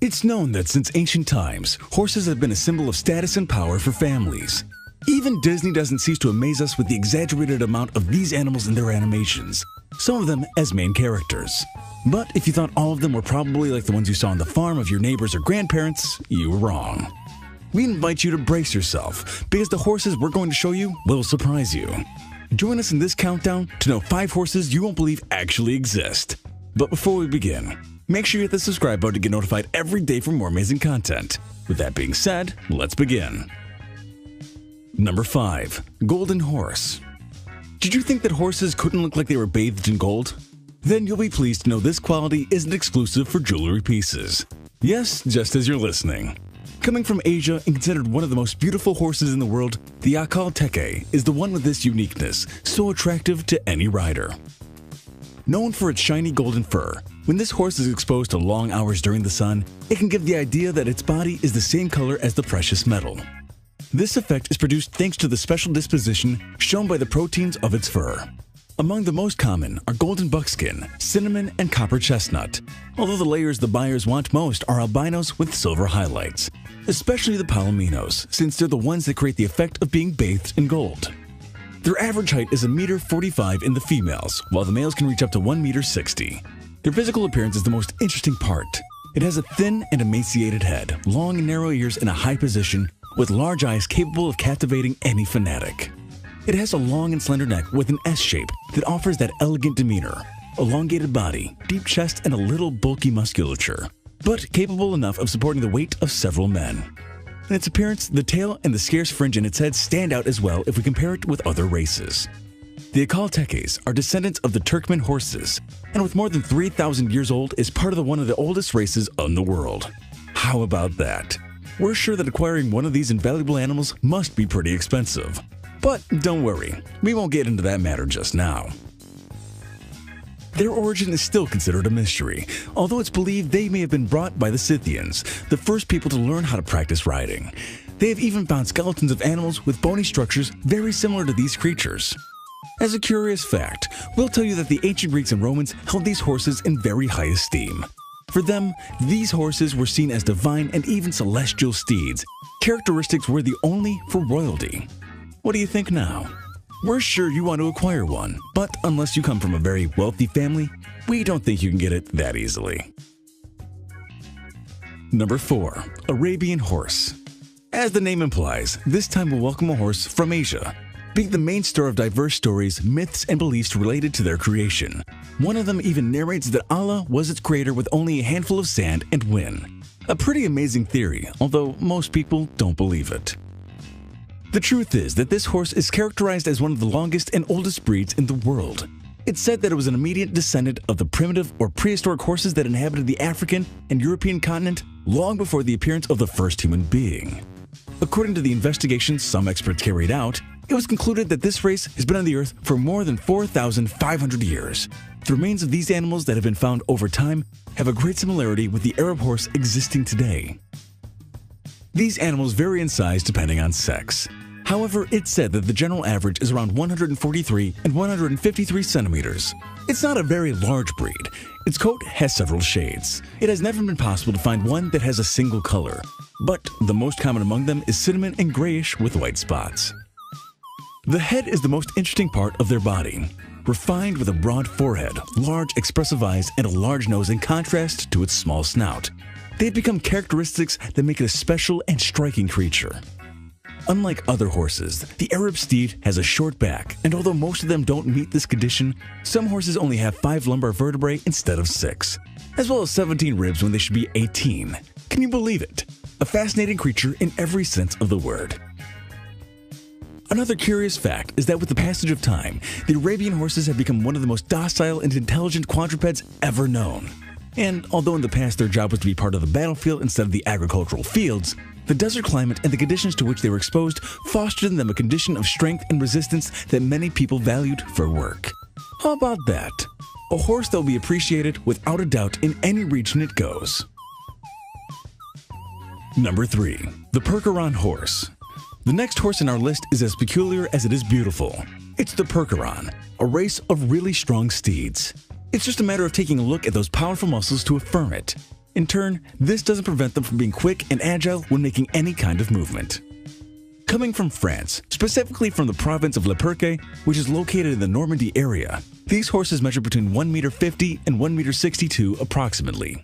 It's known that since ancient times, horses have been a symbol of status and power for families. Even Disney doesn't cease to amaze us with the exaggerated amount of these animals in their animations, some of them as main characters. But if you thought all of them were probably like the ones you saw on the farm of your neighbors or grandparents, you were wrong. We invite you to brace yourself, because the horses we're going to show you will surprise you. Join us in this countdown to know 5 horses you won't believe actually exist. But before we begin, make sure you hit the subscribe button to get notified every day for more amazing content. With that being said, let's begin. Number 5. Golden Horse. Did you think that horses couldn't look like they were bathed in gold? Then you'll be pleased to know this quality isn't exclusive for jewelry pieces. Yes, just as you're listening. Coming from Asia and considered one of the most beautiful horses in the world, the Akal Teke is the one with this uniqueness, so attractive to any rider. Known for its shiny golden fur, when this horse is exposed to long hours during the sun, it can give the idea that its body is the same color as the precious metal. This effect is produced thanks to the special disposition shown by the proteins of its fur. Among the most common are golden buckskin, cinnamon, and copper chestnut, although the layers the buyers want most are albinos with silver highlights, especially the palominos, since they're the ones that create the effect of being bathed in gold. Their average height is 1.45 m in the females, while the males can reach up to 1.60 m. Their physical appearance is the most interesting part. It has a thin and emaciated head, long and narrow ears in a high position, with large eyes capable of captivating any fanatic. It has a long and slender neck with an S shape that offers that elegant demeanor, elongated body, deep chest, and a little bulky musculature, but capable enough of supporting the weight of several men. In its appearance, the tail and the scarce fringe in its head stand out as well if we compare it with other races. The Akal Tekes are descendants of the Turkmen horses, and with more than 3,000 years old, is part of one of the oldest races in the world. How about that? We're sure that acquiring one of these invaluable animals must be pretty expensive. But don't worry, we won't get into that matter just now. Their origin is still considered a mystery, although it's believed they may have been brought by the Scythians, the first people to learn how to practice riding. They have even found skeletons of animals with bony structures very similar to these creatures. As a curious fact, we'll tell you that the ancient Greeks and Romans held these horses in very high esteem. For them, these horses were seen as divine and even celestial steeds, characteristics worthy only for royalty. What do you think now? We're sure you want to acquire one, but unless you come from a very wealthy family, we don't think you can get it that easily. Number 4. Arabian Horse. As the name implies, this time we'll welcome a horse from Asia, being the main star of diverse stories, myths, and beliefs related to their creation. One of them even narrates that Allah was its creator with only a handful of sand and wind. A pretty amazing theory, although most people don't believe it. The truth is that this horse is characterized as one of the longest and oldest breeds in the world. It's said that it was an immediate descendant of the primitive or prehistoric horses that inhabited the African and European continent long before the appearance of the first human being. According to the investigations some experts carried out, it was concluded that this race has been on the earth for more than 4,500 years. The remains of these animals that have been found over time have a great similarity with the Arab horse existing today. These animals vary in size depending on sex. However, it's said that the general average is around 143 and 153 centimeters. It's not a very large breed. Its coat has several shades. It has never been possible to find one that has a single color, but the most common among them is cinnamon and grayish with white spots. The head is the most interesting part of their body. Refined with a broad forehead, large expressive eyes, and a large nose in contrast to its small snout. They've become characteristics that make it a special and striking creature. Unlike other horses, the Arab steed has a short back, and although most of them don't meet this condition, some horses only have 5 lumbar vertebrae instead of 6, as well as 17 ribs when they should be 18. Can you believe it? A fascinating creature in every sense of the word. Another curious fact is that with the passage of time, the Arabian horses have become one of the most docile and intelligent quadrupeds ever known. And although in the past their job was to be part of the battlefield instead of the agricultural fields, the desert climate and the conditions to which they were exposed fostered in them a condition of strength and resistance that many people valued for work. How about that? A horse that will be appreciated without a doubt in any region it goes. Number 3. The Percheron Horse. The next horse in our list is as peculiar as it is beautiful. It's the Percheron, a race of really strong steeds. It's just a matter of taking a look at those powerful muscles to affirm it. In turn, this doesn't prevent them from being quick and agile when making any kind of movement. Coming from France, specifically from the province of Le Perque, which is located in the Normandy area, these horses measure between 1.50 m and 1.62 m approximately.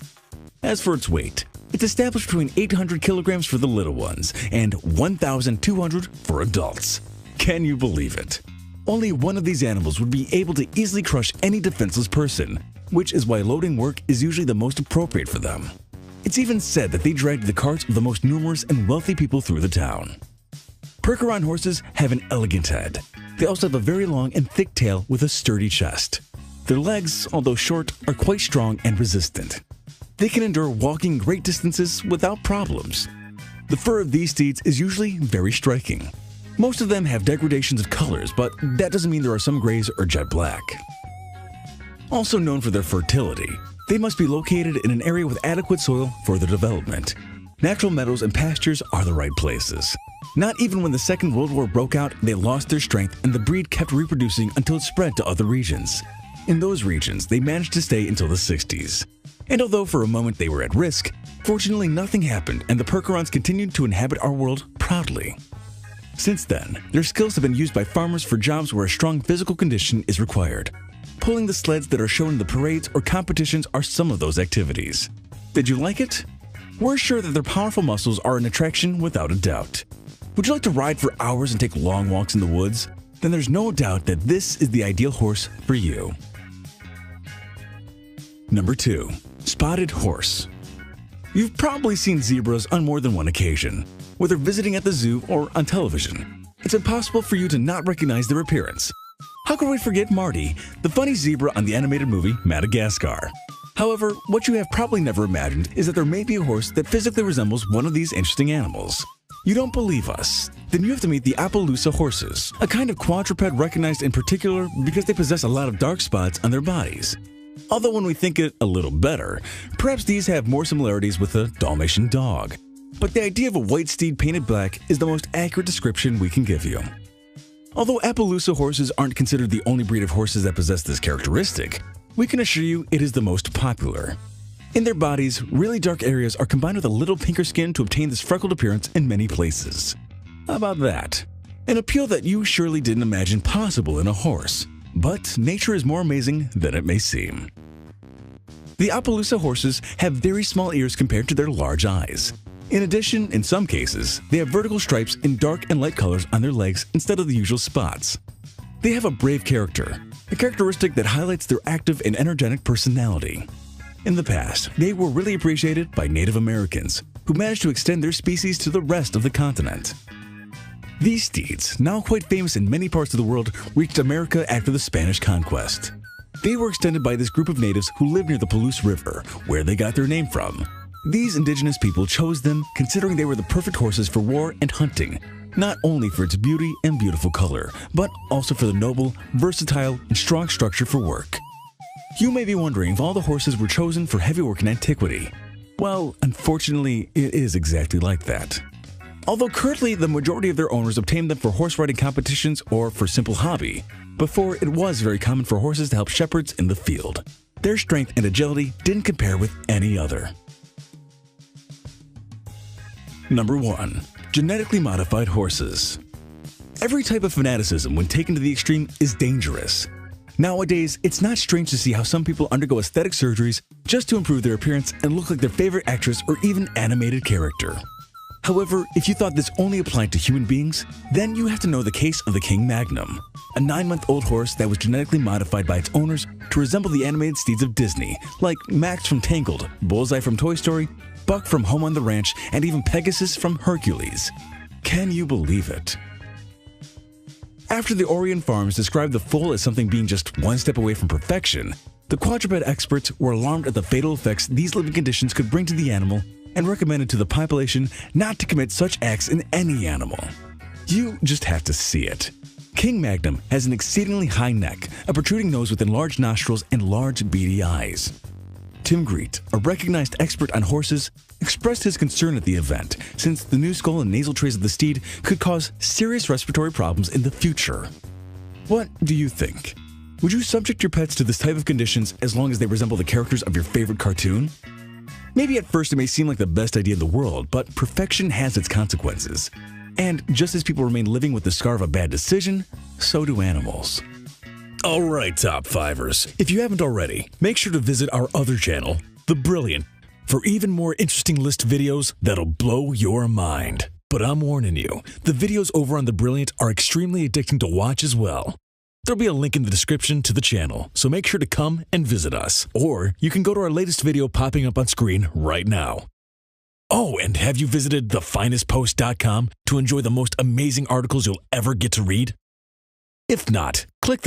As for its weight, it's established between 800 kilograms for the little ones and 1,200 for adults. Can you believe it? Only one of these animals would be able to easily crush any defenseless person, which is why loading work is usually the most appropriate for them. It's even said that they dragged the carts of the most numerous and wealthy people through the town. Percheron horses have an elegant head. They also have a very long and thick tail with a sturdy chest. Their legs, although short, are quite strong and resistant. They can endure walking great distances without problems. The fur of these steeds is usually very striking. Most of them have degradations of colors, but that doesn't mean there are some grays or jet black. Also known for their fertility, they must be located in an area with adequate soil for their development. Natural meadows and pastures are the right places. Not even when the Second World War broke out, they lost their strength and the breed kept reproducing until it spread to other regions. In those regions, they managed to stay until the 60s. And although for a moment they were at risk, fortunately nothing happened and the Percherons continued to inhabit our world proudly. Since then, their skills have been used by farmers for jobs where a strong physical condition is required. Pulling the sleds that are shown in the parades or competitions are some of those activities. Did you like it? We're sure that their powerful muscles are an attraction without a doubt. Would you like to ride for hours and take long walks in the woods? Then there's no doubt that this is the ideal horse for you. Number 2. Spotted horse. You've probably seen zebras on more than one occasion, whether visiting at the zoo or on television. It's impossible for you to not recognize their appearance. How could we forget Marty, the funny zebra on the animated movie Madagascar? However, what you have probably never imagined is that there may be a horse that physically resembles one of these interesting animals. You don't believe us? Then you have to meet the Appaloosa horses, a kind of quadruped recognized in particular because they possess a lot of dark spots on their bodies. Although when we think it a little better, perhaps these have more similarities with a Dalmatian dog. But the idea of a white steed painted black is the most accurate description we can give you. Although Appaloosa horses aren't considered the only breed of horses that possess this characteristic, we can assure you it is the most popular. In their bodies, really dark areas are combined with a little pinker skin to obtain this freckled appearance in many places. How about that? An appeal that you surely didn't imagine possible in a horse. But nature is more amazing than it may seem. The Appaloosa horses have very small ears compared to their large eyes. In addition, in some cases, they have vertical stripes in dark and light colors on their legs instead of the usual spots. They have a brave character, a characteristic that highlights their active and energetic personality. In the past, they were really appreciated by Native Americans, who managed to extend their species to the rest of the continent. These steeds, now quite famous in many parts of the world, reached America after the Spanish conquest. They were extended by this group of natives who lived near the Palouse River, where they got their name from. These indigenous people chose them considering they were the perfect horses for war and hunting, not only for its beauty and beautiful color, but also for the noble, versatile, and strong structure for work. You may be wondering if all the horses were chosen for heavy work in antiquity. Well, unfortunately, it is exactly like that. Although currently the majority of their owners obtained them for horse riding competitions or for simple hobby, before it was very common for horses to help shepherds in the field. Their strength and agility didn't compare with any other. Number 1. Genetically modified horses. Every type of fanaticism when taken to the extreme is dangerous. Nowadays, it's not strange to see how some people undergo aesthetic surgeries just to improve their appearance and look like their favorite actress or even animated character. However, if you thought this only applied to human beings, then you have to know the case of the King Magnum, a 9-month-old horse that was genetically modified by its owners to resemble the animated steeds of Disney, like Max from Tangled, Bullseye from Toy Story, Buck from Home on the Ranch, and even Pegasus from Hercules. Can you believe it? After the Orion Farms described the foal as something being just one step away from perfection, the quadruped experts were alarmed at the fatal effects these living conditions could bring to the animal and recommended to the population not to commit such acts in any animal. You just have to see it. King Magnum has an exceedingly high neck, a protruding nose with enlarged nostrils, and large beady eyes. Tim Greet, a recognized expert on horses, expressed his concern at the event since the new skull and nasal trays of the steed could cause serious respiratory problems in the future. What do you think? Would you subject your pets to this type of conditions as long as they resemble the characters of your favorite cartoon? Maybe at first it may seem like the best idea in the world, but perfection has its consequences. And just as people remain living with the scar of a bad decision, so do animals. Alright, Top Fivers, if you haven't already, make sure to visit our other channel, The Brilliant, for even more interesting list videos that'll blow your mind. But I'm warning you, the videos over on The Brilliant are extremely addicting to watch as well. There'll be a link in the description to the channel, so make sure to come and visit us. Or you can go to our latest video popping up on screen right now. Oh, and have you visited TheFinestPost.com to enjoy the most amazing articles you'll ever get to read? If not, click the